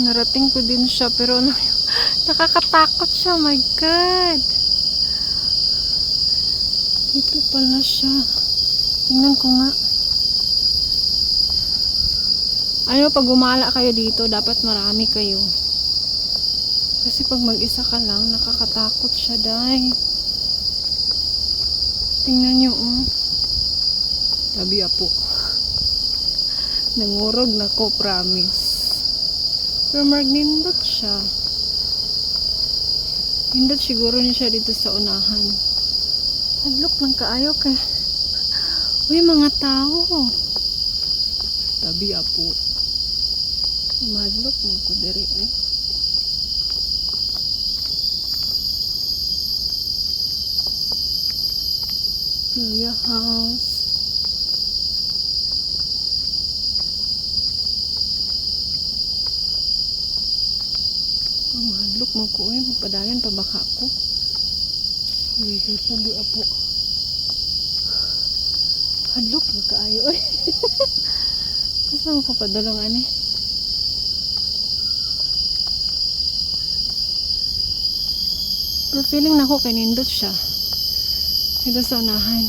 Narating ko din siya pero nakakatakot siya. My God. Dito pala siya. Tingnan ko nga. Ano, pag gumala kayo dito, dapat marami kayo. Kasi pag mag-isa ka lang, nakakatakot siya, day. Tingnan nyo, oh. Tabi apo. Nangurog na ko, promise. Pero magnindot siya. Nindot siguro niya siya dito sa unahan. Hadlok lang kaayo kay. Uy, mga tao. Tabi apo. Madlok mo ko diri eh. Kuya house. Madlok mo ko eh. Magpadagan pa baka ko. Uy, tabi apo. Hadlok mo kaayo eh. Tapos naman ko padulungan eh. Pero feeling na ako kanindot siya. Ito sa unahan.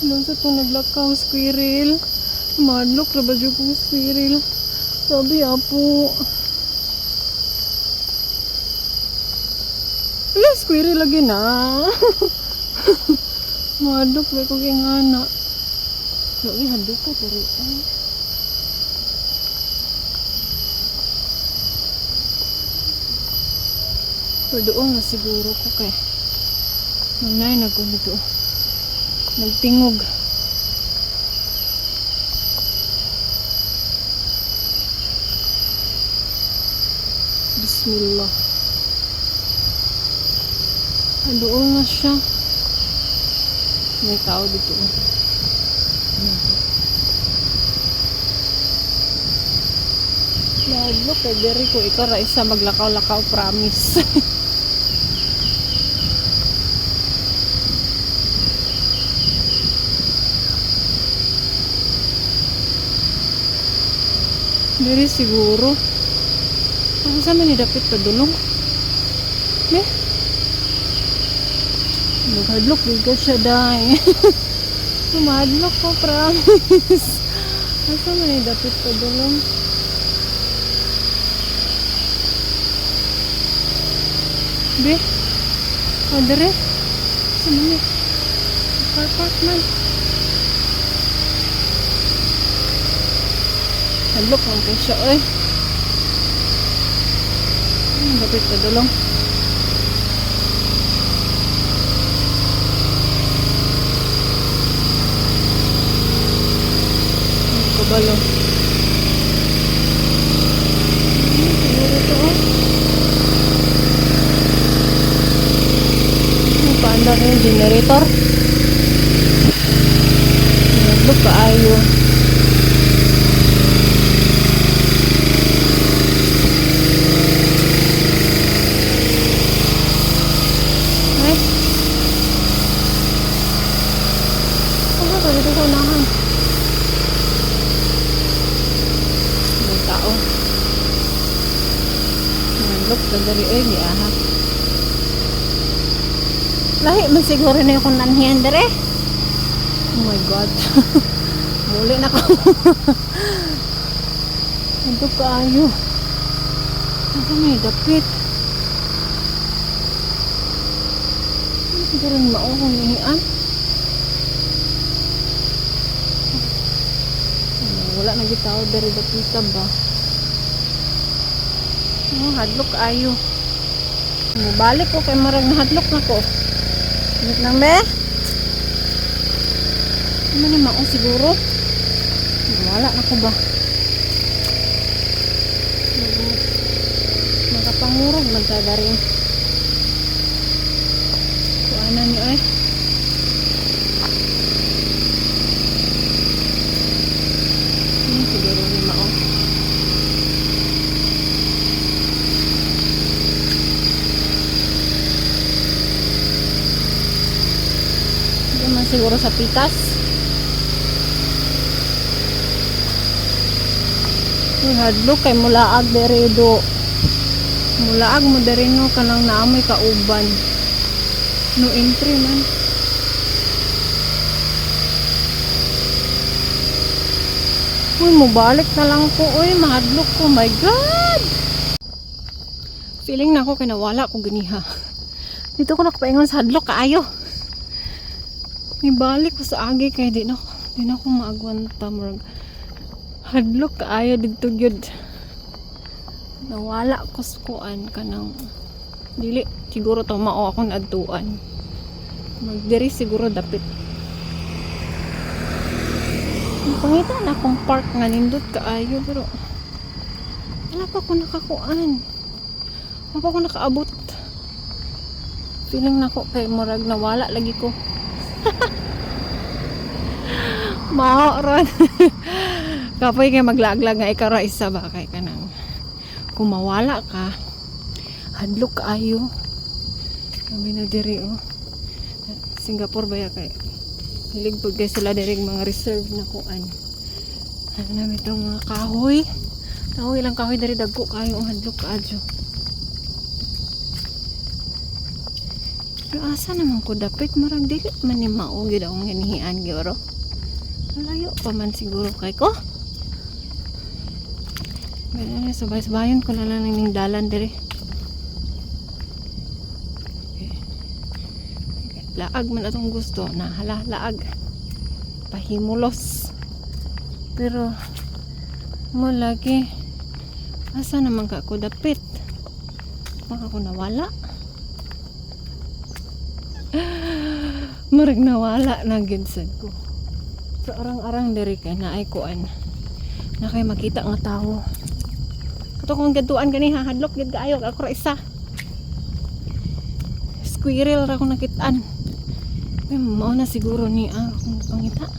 Alam sa ito naglakaw, squirrel. Madlok, rabadyo kong squirrel. Sabi apo. Wala, squirrel lagi na. Madlok, may kong anak. Sabi, hadlok ka, tari. Pero doon na siguro ko kay. Magnay na ko nito. Nagtingog. Bismillah. Doon na siya. May tao dito. Look, very ko. Ikaw ra isa maglakaw-lakaw, promise. Very siguro. Ako sa man dapit pa dulong. Maghadlok dito siya, day. Maghadlok ko, promise. Asa man dapit pa dulong. Be, adere. Saan mo? Park man. Hadlok lang kayo siya, oy. Dapit pa dulong. Balo. Siguro to, oh. Paanda na yung generator. Naglook ka ayo. Ay. Ano ka dito sa unahan? Look, dadari ay ahap. Lahi man siguro na yung nanhiyan dere. Oh my God. Muli na ko. Ito kaayo. Ito may dapit. Ano siguro maukong nihian? Wala na gitaw dere dapita ba? Oh, hadlok ayo. Balik ko kay marag na hadlok na ko. Wait lang be. Ano naman ako siguro? Wala na ko ba? Nakapangurog magdadaring. Kuana ni ay. man siguro sa pitas. Hadlok kay mulaag dere do. Mulaag mo dere no kanang naamoy kauban. No entry man. Uy, mubalik na lang ko. Uy, mahadlok ko. My God! Feeling na ako kay nawala ko ganiha. Dito ko nakapaingon sa hadlok kaayo. Ibalik ko sa agi kay di na ko maagwanta murag. Hadlok kaayo dito gyud. Nawala ko sa kuan kanang dili siguro to mao akong adtuan. Magdiri siguro dapit. Pangita na akong park nga nindot kaayo pero wala pa ko nakakuan. Wala pa ko nakaabot. Feeling na ko kay murag nawala lagi ko. Mao ron. Kapoy kay maglaglag nga ikaw ra isa ba kay kanang kung mawala ka hadlok kaayo. Kami na diri oh. Singapore baya kay hilig pag sila diri mga reserve na kuan. Ano na itong mga kahoy. Kahoy lang kahoy diri dagko kayo hadlok kaadyo. Pero asa naman ko dapit marag dili man ni mao gid akong ganihian gyuro. Malayo pa man siguro kay ko. Ganyan sabay-sabayon ko na lang ning dalan diri. Laag man atong gusto na hala laag pahimulos pero mo lagi asa naman ka ko dapit maka ko nawala murag nawala na ginsad ko so arang-arang diri kay na ay kuan na kay makita nga tawo kato kong gaduan gani hadlok gid kaayo ako ra isa squirrel ra ko nakitaan. Mao na siguro ni kung pangita.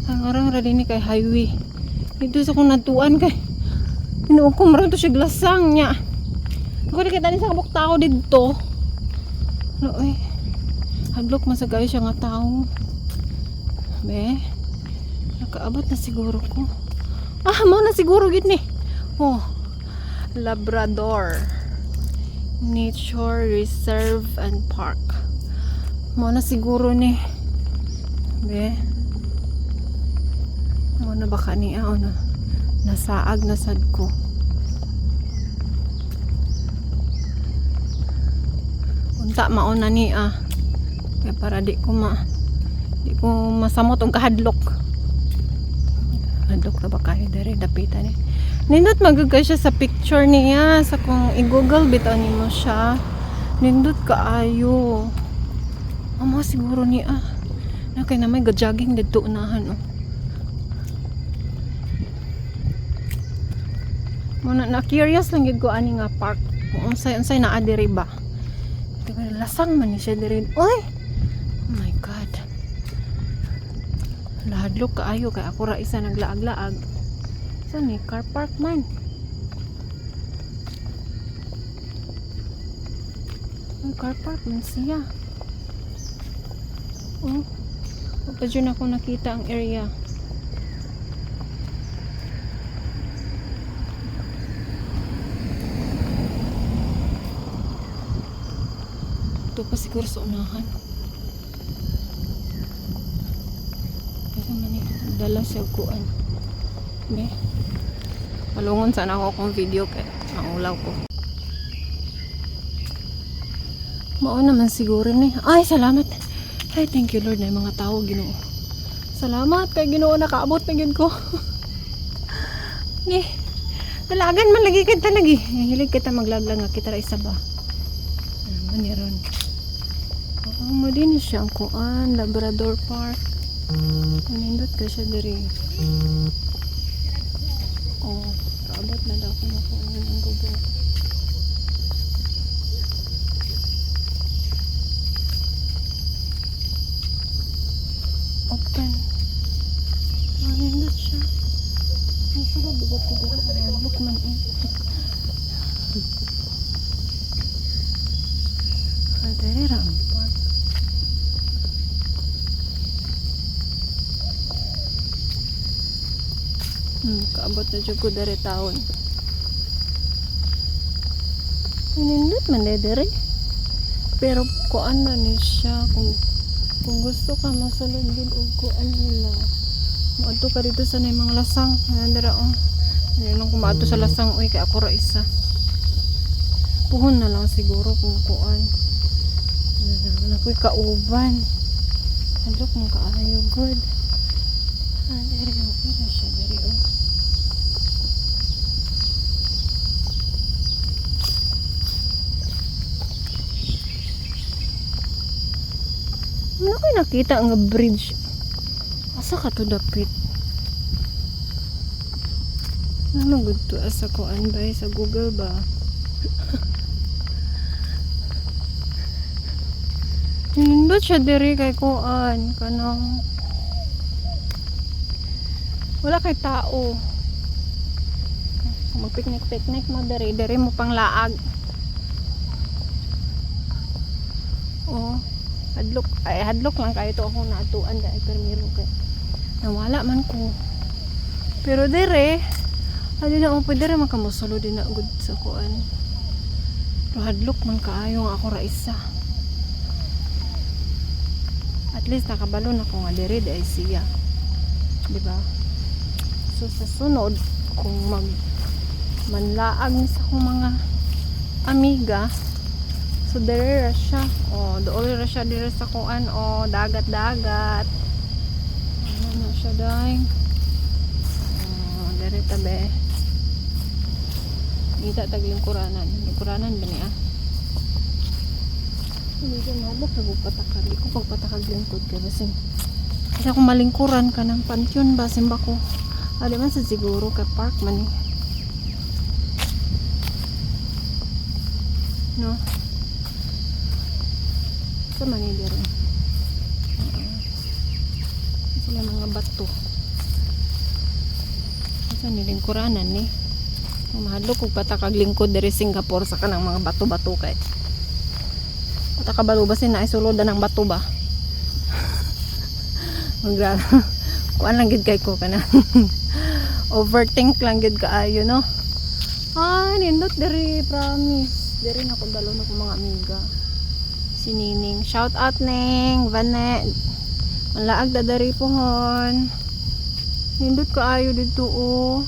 Ang orang ra dinhi kay highway. Dito sa kung natuan kay inuukom ra to siya glasang nya. Ako dikita ni sa kabuk tao didto. No oy. Hadlok masagayo siya nga tao. Be. Nakaabot na siguro ko. Mao na siguro gid ni. Oh. Labrador Nature Reserve and Park. Mo na siguro ni. Be. Mo na baka ni na. Nasaag na sad ko. Unta mauna ni kaya para di ko masamot og kahadlok. Hadlok ra ba kayo dere dapitan ni. Nindot magagay siya sa picture niya sa kung i-google bitaw nimo siya. Nindot kaayo. Amo siguro ni na kay na may ga-jogging dito unahan Mo na curious lang gid ko ani nga park. Kung unsay naa diri ba. Diba lasang man ni siya diri. Oy. Oh my god. Lahadlok kaayo kay ako ra isa naglaag-laag. Saan ni? Car park man. Ang car park man siya. Pa dyan ako nakita ang area. Ito pa siguro sa unahan. Kasi man dala siya kuan. Be. Malungon sana ako kung video kay maulaw ko. Mao naman siguro ni. Ay, salamat. Ay, thank you Lord na mga tao Ginoo. Salamat kay Ginoo nakaabot na gyud ko. Ni. Dalagan man lagi kita lagi. Hilig kita maglaglag nga kita ra isa ba. Ano ni ron? Mo din siya ang kuan Labrador Park. Nindot ka siya diri. Kaabot na daw ko na kung ano ang Google. Open. Nindot siya. Ay, sarap bigat-bigat. Look man Dere ra ang park. Kaabot na dyan ko dere taon. Nindot man dere. Pero kuan na ni siya kung gusto ka masulod gid og kuan nila. Maadto ka dito sa nay mga lasang. Nandira oh. Nilong kumaadto sa lasang oy kay ako ra isa. Puhon na lang siguro kung kuan. Ako'y kauban. Hadlok mong kaayo good. Dere okay na siya dere oh. Ano ko'y nakita nga bridge? Asa ka to dapit? Namagod to asa kuan ba sa Google ba? Ba siya diri kay kuan kanang wala kay tao. Mag-picnic mo diri mo pang laag. Oh. Hadlok lang kayo to ako naatuan dahil permiro kay nawala man ko pero dire adi na mo pwede ra makamusulo din na good sa kuan pero hadlok man kaayo nga ako ra isa at least nakabalo na ko nga dire dahil siya diba so sa sunod kung manlaag sa akong mga amiga so there ra siya. Oh, dool ra siya dire sa kuan oh, dagat-dagat. Ano na siya dai? Oh, dire tabe. Kita taglingkuranan. Lingkuranan ba niya? Hindi ko mabok sa patakag. Di ko pagpatakag lingkod kay basin. Kasi ako malingkuran ka ng pansyon ba simba ko. Ali man sa siguro kay park man eh. No. Sa Manila rin. Sila mga bato. Sa nilingkuranan ni. Mahadlo kung patakag lingkod dari Singapore sa kanang mga bato-bato kay. Patakabalo ba na isulod ng bato ba? Magra. Kuan lang gid kay ko kana. Overthink lang gid kaayo no. Nindot dari promise. Dari na ko dalo na ko mga amiga. Si Nining. Shout out Ning, Vanet. Malaag dadari pohon. Nindot kaayo dito oh.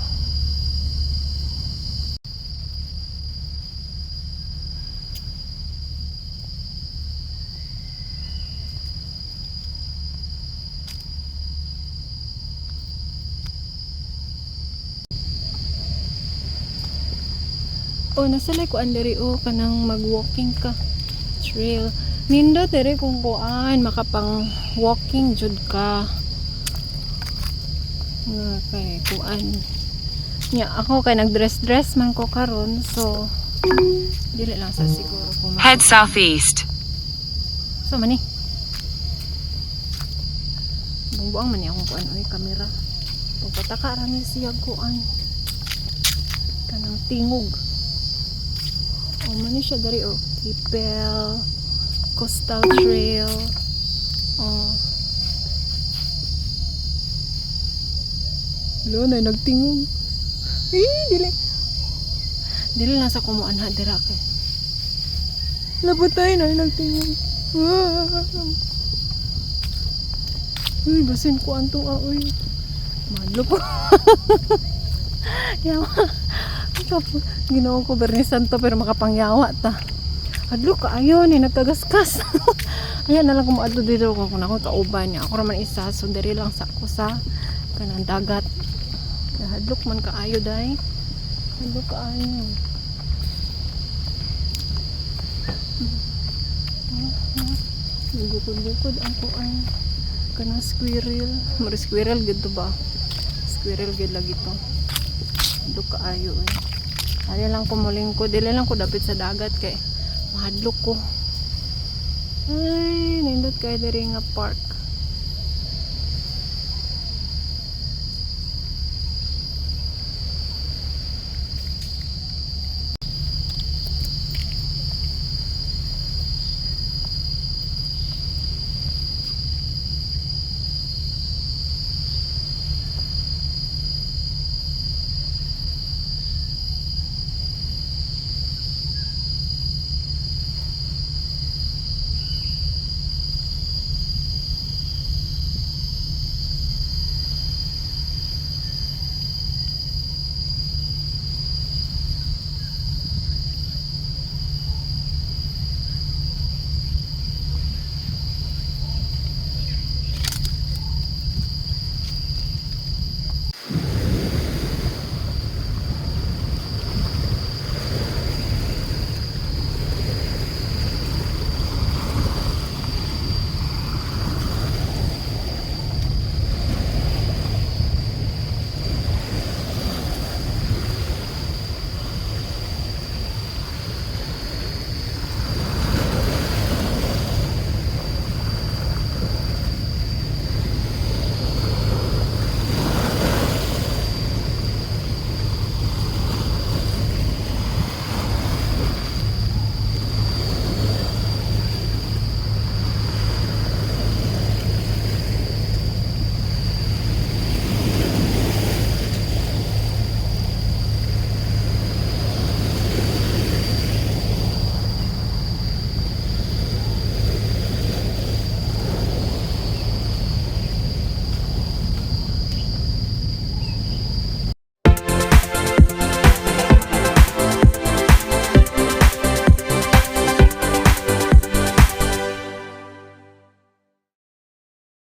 Oh, nasalay ko andari oh kanang mag-walking ka. Trail. Nindo tere kung kuan makapang walking jud ka. Nga kay kuan. Nya ako kay nagdress man ko karon so dili lang sa siguro kung Head southeast. so man ni. Buang man ni akong kuan oy kamera. Pagpataka ra ni siya kuan. Kanang tingog. Oh, man ni siya dari oh. Kipel, Coastal Trail. Oh. Lo na nagtingog. Dili lang sa kumuan ha dira kay. Labutay na nagtingog. Uy, basin ko anto oy. Madlo ko. Yawa. Ginawa ko Bernie Santo pero makapangyawa ta. Adlo ka ayon ni nagkagaskas. Ayan na lang kung maadto dito kung ako kauban niya. Ako raman isa so diri lang sa ako sa kanang dagat. Hadlok man kaayo dai. Hadlok kaayo. Gukod-gukod ang kuan. Kanang squirrel. Mara squirrel gid to ba? Squirrel gid lagi to. Hadlok kaayo eh. Dili lang ko mulingkod, dili lang ko dapit sa dagat kay mahadlok ko. Ay, nindot kay diri nga park.